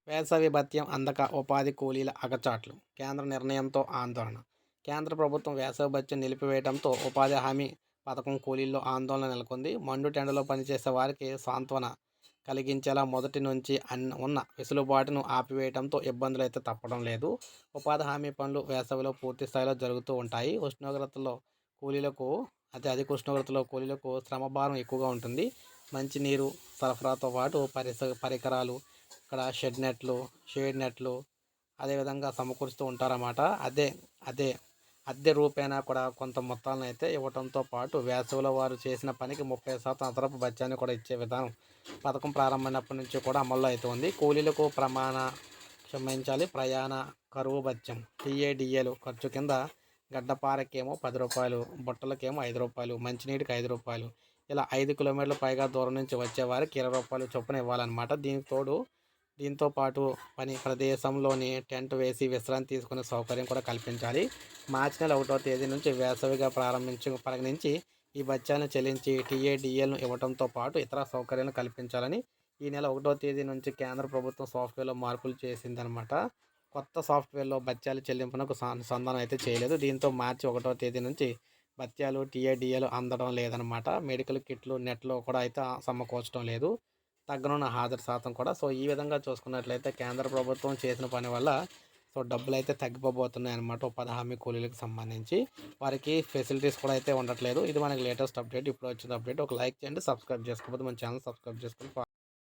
వేసవి భత్యం అందక ఉపాధి కూలీల అగచాట్లు. కేంద్ర నిర్ణయంతో ఆందోళన. కేంద్ర ప్రభుత్వం వేసవి భత్యం నిలిపివేయడంతో ఉపాధి హామీ పథకం కూలీల్లో ఆందోళన నెలకొంది. మండుటెండలో పనిచేసే వారికి సాంత్వన కలిగించేలా మొదటి నుంచి ఉన్న వెసులుబాటును ఆపివేయడంతో ఇబ్బందులైతే తప్పడం లేదు. ఉపాధి హామీ పనులు వేసవిలో పూర్తి స్థాయిలో జరుగుతూ ఉంటాయి. కూలీలకు అధిక ఉష్ణోగ్రతలో కూలీలకు శ్రమభారం ఎక్కువగా ఉంటుంది. మంచినీరు సరఫరాతో పాటు పరికరాలు, ఇక్కడ షేడ్ నెట్లు అదేవిధంగా సమకూరుస్తూ ఉంటారన్నమాట. అదే అద్దె రూపేణా కూడా కొంత మొత్తాలను అయితే ఇవ్వడంతో పాటు వేసవిలో వారు చేసిన పనికి 30% అదనపు భత్యాన్ని కూడా ఇచ్చే విధానం పథకం ప్రారంభమైనప్పటి నుంచి కూడా అమల్లో అయితే ఉంది. కూలీలకు ప్రయాణ కరువు భత్యం టీఏడిఏలు ఖర్చు కింద గడ్డపారకేమో రూ. 10, బుట్టలకేమో రూ. 5, మంచినీటికి రూ. 5, ఇలా 5 కిలోమీటర్ల పైగా దూరం నుంచి వచ్చే వారికి రూ. 20 చొప్పున ఇవ్వాలన్నమాట. దీంతో పాటు పని ప్రదేశంలోని టెంట్ వేసి విశ్రాంతి తీసుకునే సౌకర్యం కూడా కల్పించాలి. మార్చి నెల 1వ తేదీ నుంచి వేసవిగా పరిగణించి ఈ భత్యాలను చెల్లించి టీఏడిఏలను ఇవ్వడంతో పాటు ఇతర సౌకర్యాలను కల్పించాలని ఈ నెల 1వ తేదీ నుంచి కేంద్ర ప్రభుత్వం సాఫ్ట్వేర్లో మార్పులు చేసిందనమాట. కొత్త సాఫ్ట్వేర్లో భత్యాల చెల్లింపునకు అనుసంధానం అయితే చేయలేదు. దీంతో మార్చి 1వ తేదీ నుంచి భత్యాలు టీఏడిఏలు అందడం లేదనమాట. మెడికల్ కిట్లు నెట్లో కూడా అయితే సమకూర్చడం లేదు. తగ్గనున్న హాజరు శాతం కూడా. సో ఈ విధంగా చూసుకున్నట్లయితే కేంద్ర ప్రభుత్వం చేసిన పని వల్ల డబ్బులైతే తగ్గిపోబోతున్నాయి అన్నమాట. ఉపాధి హామీ కూలీలకు సంబంధించి వారికి ఫెసిలిటీస్ కూడా అయితే ఉండట్లేదు. ఇది మనకి లేటెస్ట్ అప్డేట్. ఇప్పుడు వచ్చిన అప్డేట్. ఒక లైక్ చేయండి, సబ్స్క్రైబ్ చేసుకోకపోతే మన ఛానల్ సబ్స్క్రైబ్ చేసుకొని